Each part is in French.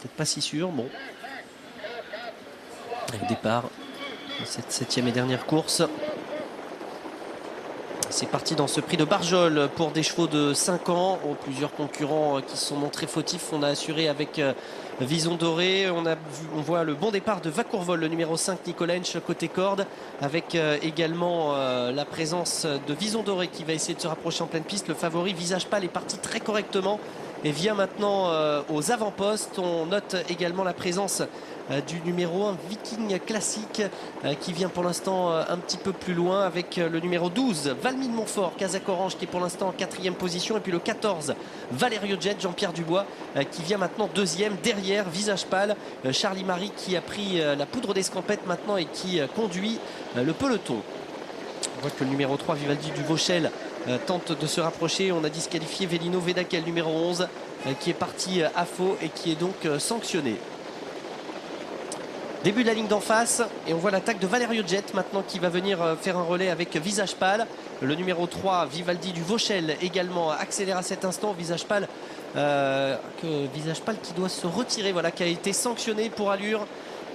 peut-être pas si sûr. Bon, le départ de cette 7e et dernière course. C'est parti dans ce prix de Barjol pour des chevaux de 5 ans. Plusieurs concurrents qui se sont montrés fautifs. On a assuré avec Vison Doré. On voit le bon départ de Vacourvol, le numéro 5, Nicolas Hench, côté corde. Avec également la présence de Vison Doré qui va essayer de se rapprocher en pleine piste. Le favori Visage Pâle est parti très correctement et vient maintenant aux avant-postes. On note également la présence du numéro 1 Viking Classique qui vient pour l'instant un petit peu plus loin avec le numéro 12 Valmine Montfort, Kazakh Orange qui est pour l'instant en 4e position, et puis le 14 Valerio Jet, Jean-Pierre Dubois qui vient maintenant 2e derrière Visage Pâle. Charlie Marie qui a pris la poudre d'escampette maintenant et qui conduit le peloton. On voit que le numéro 3 Vivaldi du Vauchel tente de se rapprocher. On a disqualifié Vélino Vedakel, numéro 11 qui est parti à faux et qui est donc sanctionné. Début de la ligne d'en face et on voit l'attaque de Valerio Jet maintenant qui va venir faire un relais avec Visage Pâle. Le numéro 3 Vivaldi du Vauchel également accélère à cet instant. Visage Pâle qui doit se retirer, voilà, qui a été sanctionné pour allure.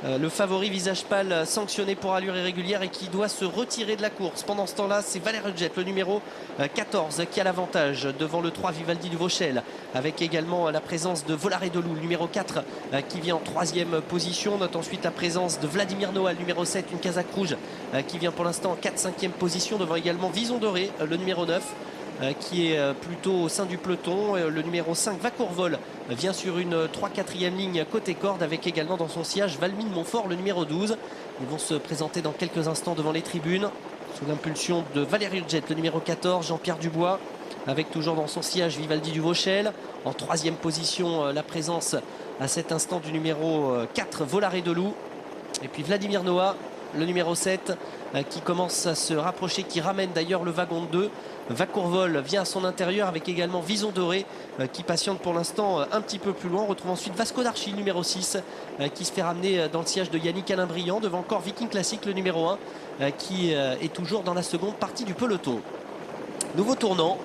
Le favori Visage Pâle sanctionné pour allure irrégulière et qui doit se retirer de la course. Pendant ce temps-là, c'est Valerio Jet, le numéro 14, qui a l'avantage devant le 3 Vivaldi du Vauchel, avec également la présence de Volaré de Loup, le numéro 4, qui vient en 3e position. On note ensuite la présence de Vladimir Noah, le numéro 7, une Kazakh rouge, qui vient pour l'instant en 4-5e position, devant également Vison Doré, le numéro 9. Qui est plutôt au sein du peloton. Le numéro 5 Vacourvol vient sur une 3-4e ligne côté corde, avec également dans son sillage Valmine Montfort, le numéro 12. Ils vont se présenter dans quelques instants devant les tribunes sous l'impulsion de Valerio Jet, le numéro 14, Jean-Pierre Dubois, avec toujours dans son sillage Vivaldi du Vauchel. En 3e position, la présence à cet instant du numéro 4 Volaré de Loup, et puis Vladimir Noah, le numéro 7, qui commence à se rapprocher, qui ramène d'ailleurs le wagon de 2. Vacourvol vient à son intérieur avec également Vison Doré qui patiente pour l'instant un petit peu plus loin. On retrouve ensuite Vasco d'Archi, le numéro 6, qui se fait ramener dans le sillage de Yannick Alain-Briand, devant encore Viking Classique, le numéro 1, qui est toujours dans la seconde partie du peloton. Nouveau tournant.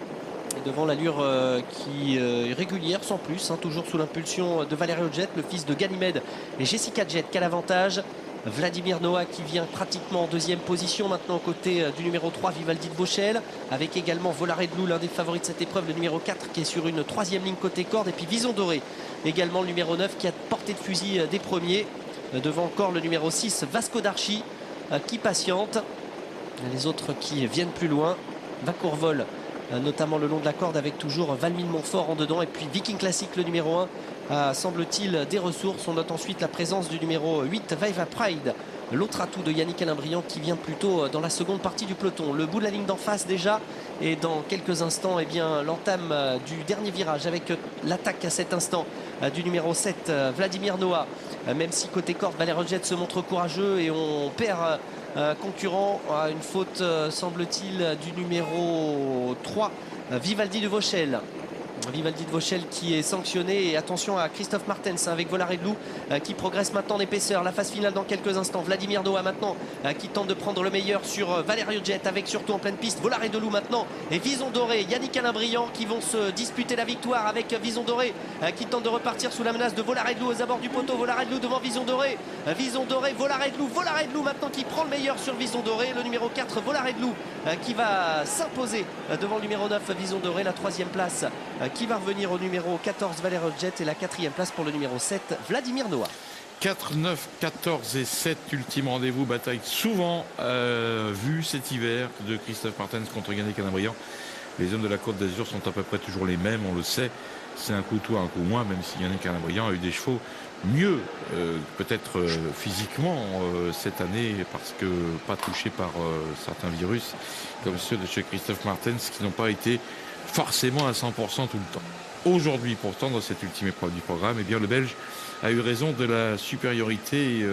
Et devant l'allure qui est régulière sans plus, toujours sous l'impulsion de Valerio Jet, le fils de Ganymède et Jessica Jet qui a l'avantage. Vladimir Noah qui vient pratiquement en 2e position maintenant aux côtés du numéro 3 Vivaldi de Vauchel, avec également Volaré de Loup, l'un des favoris de cette épreuve, le numéro 4 qui est sur une 3e ligne côté corde, et puis Vison Doré également, le numéro 9 qui a porté de fusil des premiers, devant encore le numéro 6 Vasco d'Archi qui patiente. Les autres qui viennent plus loin, Vacourvol notamment le long de la corde, avec toujours Valmine Montfort en dedans, et puis Viking Classique, le numéro 1, semble-t-il des ressources. On note ensuite la présence du numéro 8 Vaiva Pride, l'autre atout de Yannick Alain-Briand, qui vient plutôt dans la seconde partie du peloton. Le bout de la ligne d'en face déjà, et dans quelques instants, eh bien, l'entame du dernier virage avec l'attaque à cet instant du numéro 7 Vladimir Noah, même si côté corde Valerio Jet se montre courageux et on perd concurrent à une faute semble-t-il du numéro 3 Vivaldi de Vauchel. Vivaldi de Vauchel qui est sanctionné, et attention à Christophe Martens avec Volaré de Loup qui progresse maintenant en épaisseur. La phase finale dans quelques instants. Vladimir Noah maintenant qui tente de prendre le meilleur sur Valerio Jet, avec surtout en pleine piste Volaré de Loup maintenant, et Vison Doré, Yannick Alain-Briand qui vont se disputer la victoire, avec Vison Doré qui tente de repartir sous la menace de Volaré de Loup aux abords du poteau. Volaré de Loup devant Vison Doré, Vison Doré, Volaré de Loup maintenant qui prend le meilleur sur Vison Doré. Le numéro 4 Volaré de Loup qui va s'imposer devant le numéro 9 Vison Doré. La 3e place qui va revenir au numéro 14 Valerio Jet, et la 4e place pour le numéro 7 Vladimir Noah. 4, 9, 14 et 7, ultime rendez-vous, bataille souvent vue cet hiver de Christophe Martens contre Yannick Alain-Briand. Les hommes de la Côte d'Azur sont à peu près toujours les mêmes, on le sait. C'est un coup de toi, un coup moins, même si Yannick Alain-Briand a eu des chevaux mieux, peut-être physiquement cette année, parce que pas touchés par certains virus, comme ceux de chez Christophe Martens, qui n'ont pas été forcément à 100% tout le temps. Aujourd'hui, pourtant, dans cette ultime épreuve du programme, eh bien, le Belge a eu raison de la supériorité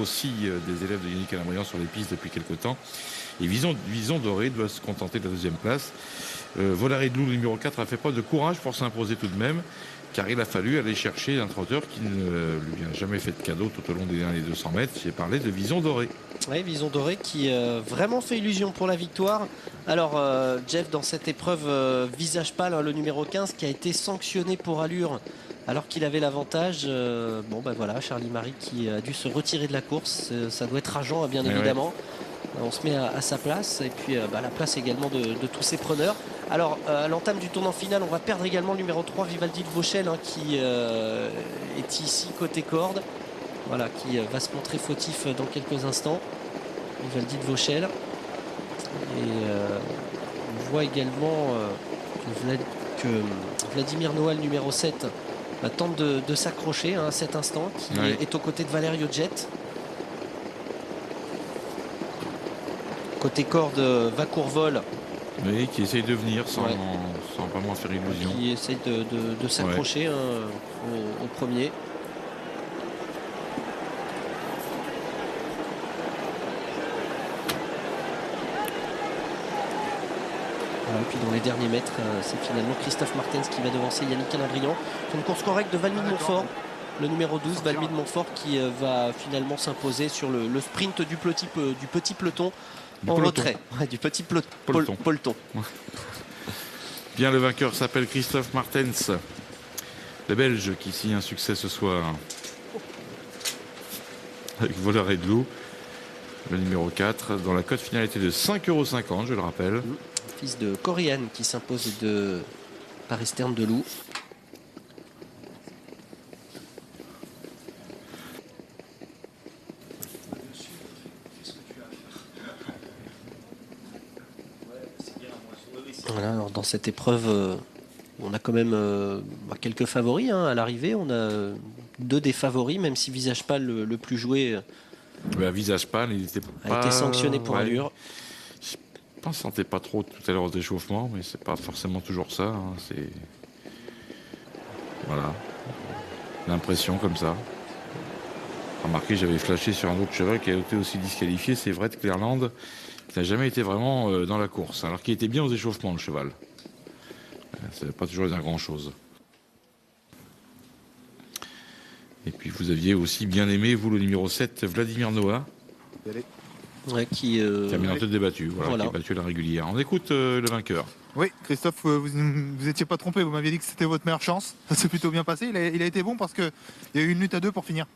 aussi des élèves de Yannick Alain-Briand sur les pistes depuis quelque temps. Et Vison Doré doit se contenter de la 2e place. Volaré de Loup, le numéro 4, a fait preuve de courage pour s'imposer tout de même, car il a fallu aller chercher un trotteur qui ne lui a jamais fait de cadeau tout au long des derniers 200 mètres. J'ai parlé de Vison Doré. Oui, Vison Doré qui vraiment fait illusion pour la victoire. Alors Jeff, dans cette épreuve Visage Pâle, le numéro 15 qui a été sanctionné pour allure alors qu'il avait l'avantage. Bon ben voilà, Charlie Marie qui a dû se retirer de la course. Ça doit être rageant, hein, bien évidemment. On se met à sa place et puis la place également de tous ses preneurs. Alors à l'entame du tournant final, on va perdre également le numéro 3 Vivaldi de Vauchel, hein, qui est ici côté corde. Voilà, qui va se montrer fautif dans quelques instants. Vivaldi de Vauchel. Et on voit également que Vladimir Noël, numéro 7, tente de s'accrocher, hein, à cet instant, qui est aux côtés de Valerio Jet. Côté corde, Vacourvol. Oui, qui essaye de venir sans vraiment faire illusion. Qui essaye de s'accrocher, hein, au premier. Et puis dans les derniers mètres, c'est finalement Christophe Martens qui va devancer Yannick Calabrian. C'est une course correcte de Valmy de Montfort, le numéro 12, Valmy de Montfort, qui va finalement s'imposer sur le sprint du petit peloton en retrait. Ouais, du petit peloton. Bien, le vainqueur s'appelle Christophe Martens, le Belge qui signe un succès ce soir avec Voleur et de Loup, le numéro 4, dont la cote finale était de 5,50 €, je le rappelle. Fils de Coriane qui s'impose de Paris Stern de Loup. Voilà, alors dans cette épreuve, on a quand même quelques favoris, hein, à l'arrivée. On a deux des favoris, même si Visage Pâle, le plus joué, Visage Pâle, il était a été sanctionné pour allure. Je ne sentais pas trop tout à l'heure au déchauffement, mais c'est pas forcément toujours ça. Hein, c'est voilà, l'impression comme ça. Remarquez, j'avais flashé sur un autre cheval qui a été aussi disqualifié, c'est Vred Clairland, qui n'a jamais été vraiment dans la course, alors qu'il était bien aux échauffements, le cheval. Ça n'a pas toujours dire grand-chose. Et puis vous aviez aussi bien aimé, vous, le numéro 7, Vladimir Noah. Ouais, qui a mis en tête débattu, voilà. Qui a battu la régulière. On écoute le vainqueur. Oui, Christophe, vous étiez pas trompé, vous m'aviez dit que c'était votre meilleure chance. Ça s'est plutôt bien passé, il a été bon parce qu'il y a eu une lutte à deux pour finir.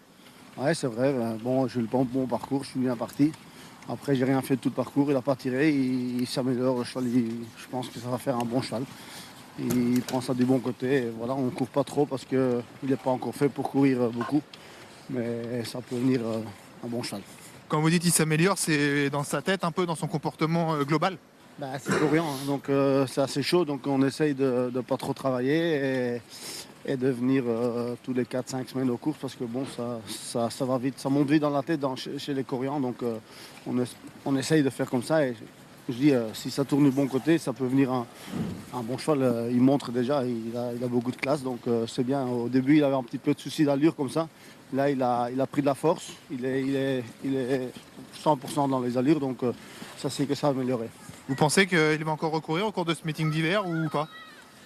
Ouais, c'est vrai, bon, j'ai eu le bon parcours, je suis bien parti. Après, j'ai rien fait de tout le parcours, il n'a pas tiré, il s'améliore, le cheval, je pense que ça va faire un bon cheval. Il prend ça du bon côté, et voilà, on ne court pas trop parce qu'il n'est pas encore fait pour courir beaucoup. Mais ça peut venir un bon cheval. Quand vous dites qu'il s'améliore, c'est dans sa tête, un peu dans son comportement global? C'est courant, hein, donc c'est assez chaud, donc on essaye de ne pas trop travailler et de venir tous les 4-5 semaines aux courses parce que bon, ça va vite, ça monte vite dans la tête chez les Coréens, donc on essaye de faire comme ça. Et je dis, si ça tourne du bon côté, ça peut venir un bon cheval. Il montre déjà, il a beaucoup de classe, donc c'est bien. Au début, il avait un petit peu de soucis d'allure comme ça. Là, il a pris de la force, il est 100% dans les allures, donc ça c'est que ça a amélioré. Vous pensez qu'il va encore recourir au cours de ce meeting d'hiver ou pas?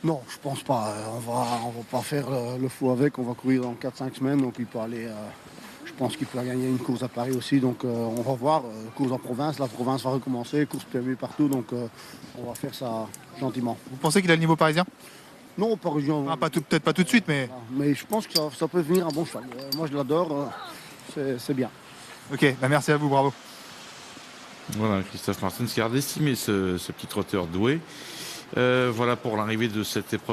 Non, je pense pas. On va pas faire le fou avec, on va courir dans 4-5 semaines, donc il peut aller... je pense qu'il peut gagner une course à Paris aussi, donc on va voir. Course en province, la province va recommencer, course PMU partout, donc on va faire ça gentiment. Vous pensez qu'il a le niveau parisien? Non, pas région. Peut-être pas tout de suite, mais... Mais je pense que ça peut venir un bon cheval. Moi, je l'adore, c'est bien. Ok, merci à vous, bravo. Voilà, Christophe Martens qui a estimé ce petit trotteur doué. Voilà pour l'arrivée de cette épreuve.